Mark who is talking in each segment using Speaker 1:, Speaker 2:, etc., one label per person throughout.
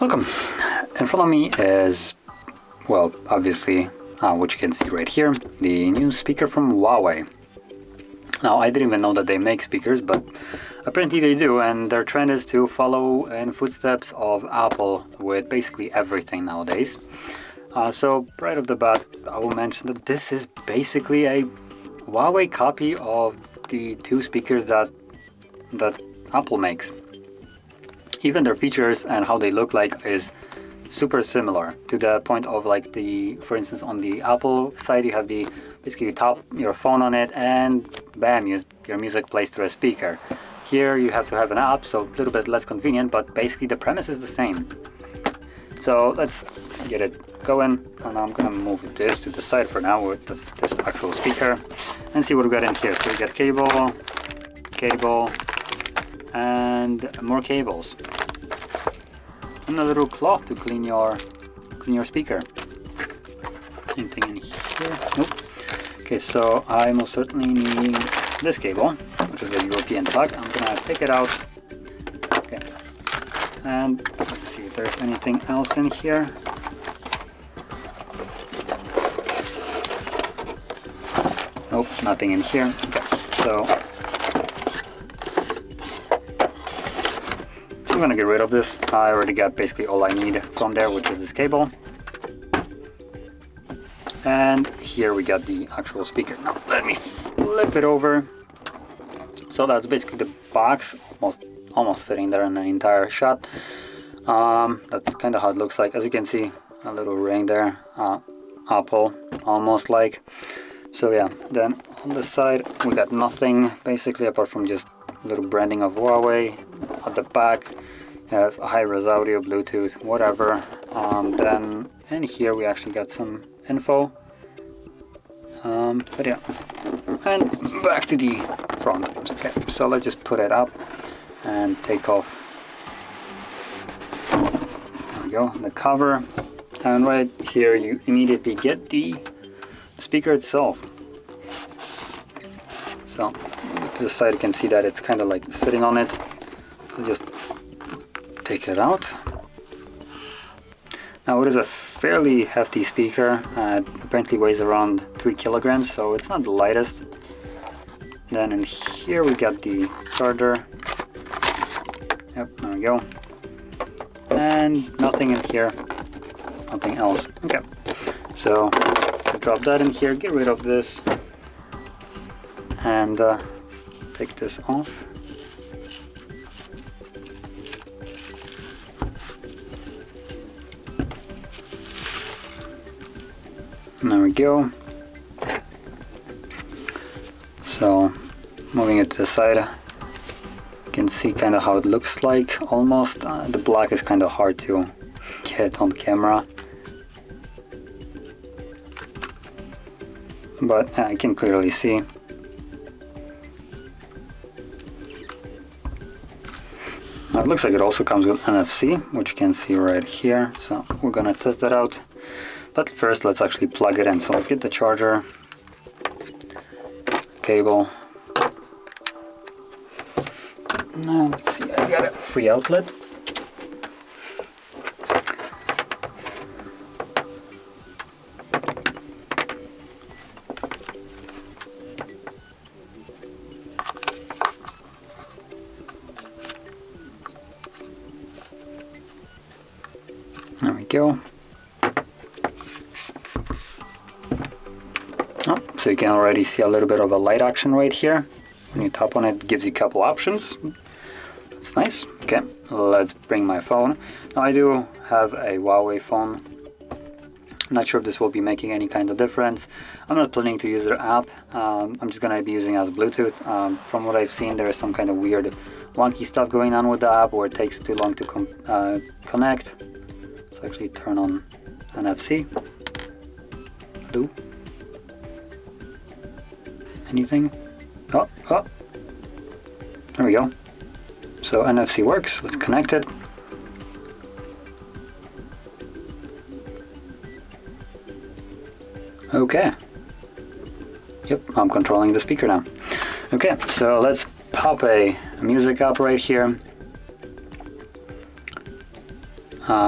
Speaker 1: Welcome. In front of me is, well, obviously, what you can see right here, the new speaker from Huawei. Now, I didn't even know that they make speakers, but apparently they do, and their trend is to follow in footsteps of Apple with basically everything nowadays. So right off the bat, I will mention that this is basically a Huawei copy of the two speakers that Apple makes. Even their features and how they look like is super similar, to the point of like for instance, on the Apple side you have basically you tap your phone on it and bam, your music plays through a speaker. Here you have to have an app, so a little bit less convenient, but basically the premise is the same. So let's get it going, and I'm gonna move this to the side for now with this actual speaker and see what we got in here. So we got cable, and more cables, and a little cloth to clean your speaker. Anything in here? Nope. Okay, so I most certainly need this cable, which is the European plug. I'm gonna take it out. Okay, and let's see if there's anything else in here. Nope, nothing in here. Okay, so I'm gonna get rid of this. I already got basically all I need from there, which is this cable. And here we got the actual speaker. Now let me flip it over. So that's basically the box, almost fitting there in the entire shot. That's kind of how it looks like. As you can see, a little ring there, Apple, almost like. So yeah, then on the side we got nothing basically apart from just a little branding of Huawei. At the back you have high-res audio, Bluetooth, whatever. Then in here we actually got some info. But yeah, and back to the front. Okay, so let's just put it up and take off. There we go, the cover. And right here you immediately get the speaker itself. So to the side you can see that it's kind of like sitting on it. So just take it out. Now it is a fairly hefty speaker. It apparently weighs around 3 kilograms, so it's not the lightest. Then in here we got the charger. Yep, there we go. And nothing in here, nothing else. Okay, so drop that in here, get rid of this, and let's take this off. And there we go. So moving it to the side, you can see kind of how it looks like almost. The black is kind of hard to get on camera, but I can clearly see. Now it looks like it also comes with NFC, which you can see right here. So we're gonna test that out. But first let's actually plug it in. So let's get the charger, cable. Now let's see, I got a free outlet. There we go. Oh, so you can already see a little bit of a light action right here. When you tap on it, it gives you a couple options. That's nice. Okay, let's bring my phone. Now I do have a Huawei phone. I'm not sure if this will be making any kind of difference. I'm not planning to use their app. I'm just gonna be using it as Bluetooth. From what I've seen, there is some kind of weird wonky stuff going on with the app where it takes too long to connect. Let's actually turn on NFC. Hello? Anything? Oh, there we go. So NFC works. Let's connect it. Okay. Yep, I'm controlling the speaker now. Okay, so let's pop a music up right here.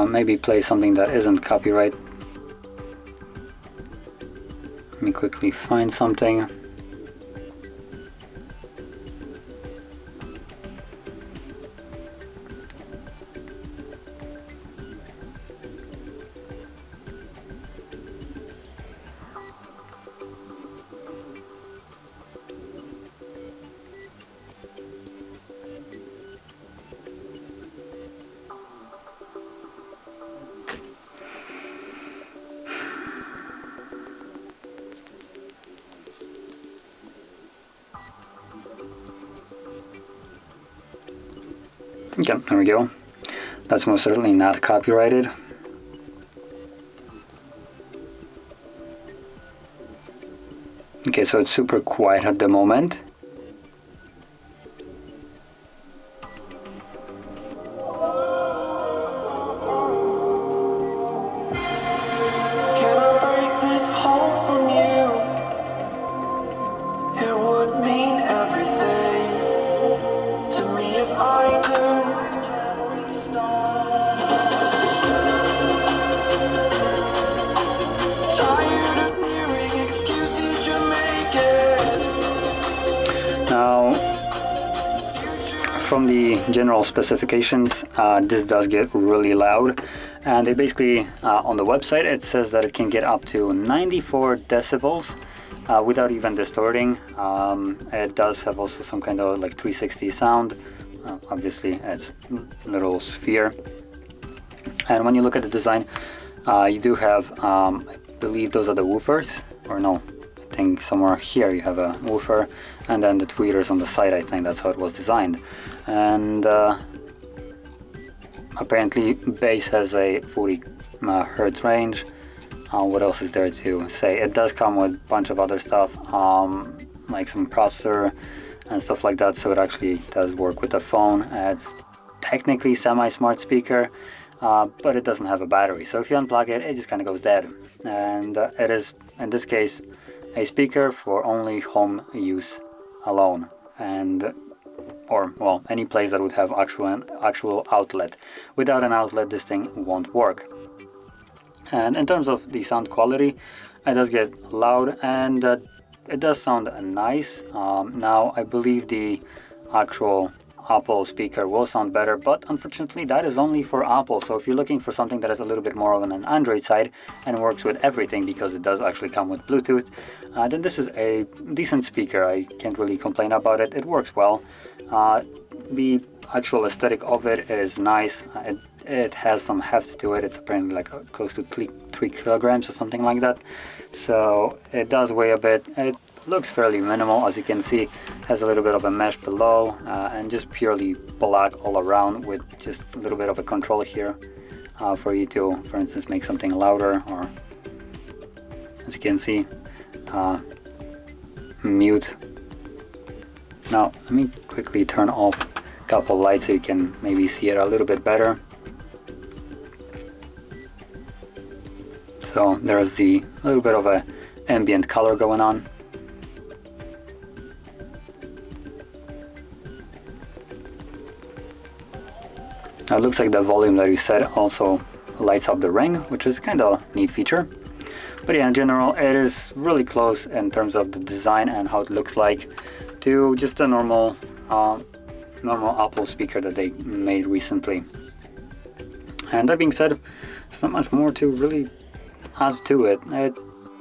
Speaker 1: Maybe play something that isn't copyright. Let me quickly find something. Okay, there we go. That's most certainly not copyrighted. Okay, so it's super quiet at the moment.
Speaker 2: Can I break this hole from you? It would mean everything to me if I do. Tired of hearing excuses you're making.
Speaker 1: Now, from the general specifications, this does get really loud, and they basically, on the website, it says that it can get up to 94 decibels without even distorting. It does have also some kind of like 360 sound. Obviously, it's a little sphere. And when you look at the design, you do have, I believe those are the woofers, or no, I think somewhere here you have a woofer, and then the tweeters on the side. I think that's how it was designed. And apparently bass has a 40 hertz range. What else is there to say? It does come with a bunch of other stuff, like some processor and stuff like that, so it actually does work with the phone. It's technically semi-smart speaker, but it doesn't have a battery, so if you unplug it, it just kind of goes dead. And it is, in this case, a speaker for only home use alone, and or well, any place that would have actual outlet. Without an outlet, this thing won't work. And in terms of the sound quality, it does get loud, and it does sound nice. Now, I believe the actual Apple speaker will sound better, but unfortunately that is only for Apple. So if you're looking for something that is a little bit more on an Android side and works with everything, because it does actually come with Bluetooth, then this is a decent speaker. I can't really complain about it. It works well. The actual aesthetic of it is nice. It has some heft to it. It's apparently like close to 3 kilograms or something like that. So it does weigh a bit. It looks fairly minimal, as you can see. Has a little bit of a mesh below, and just purely black all around, with just a little bit of a control here for you to, for instance, make something louder, or as you can see, mute. Now let me quickly turn off a couple lights so you can maybe see it a little bit better. So there's a little bit of a ambient color going on. Now it looks like the volume that you set also lights up the ring, which is kind of a neat feature. But yeah, in general, it is really close in terms of the design and how it looks like to just a normal Apple speaker that they made recently. And that being said, there's not much more to really add to it. It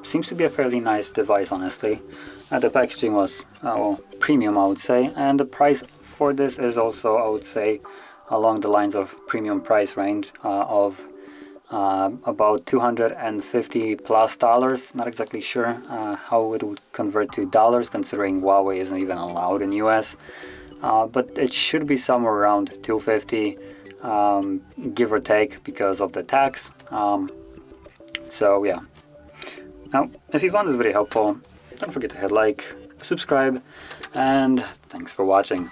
Speaker 1: seems to be a fairly nice device, honestly. The packaging was well, premium, I would say, and the price for this is also, I would say, along the lines of premium price range of about $250 plus. Not exactly sure how it would convert to dollars, considering Huawei isn't even allowed in US, but it should be somewhere around $250, give or take, because of the tax. So yeah. Now, if you found this video helpful, don't forget to hit like, subscribe, and thanks for watching.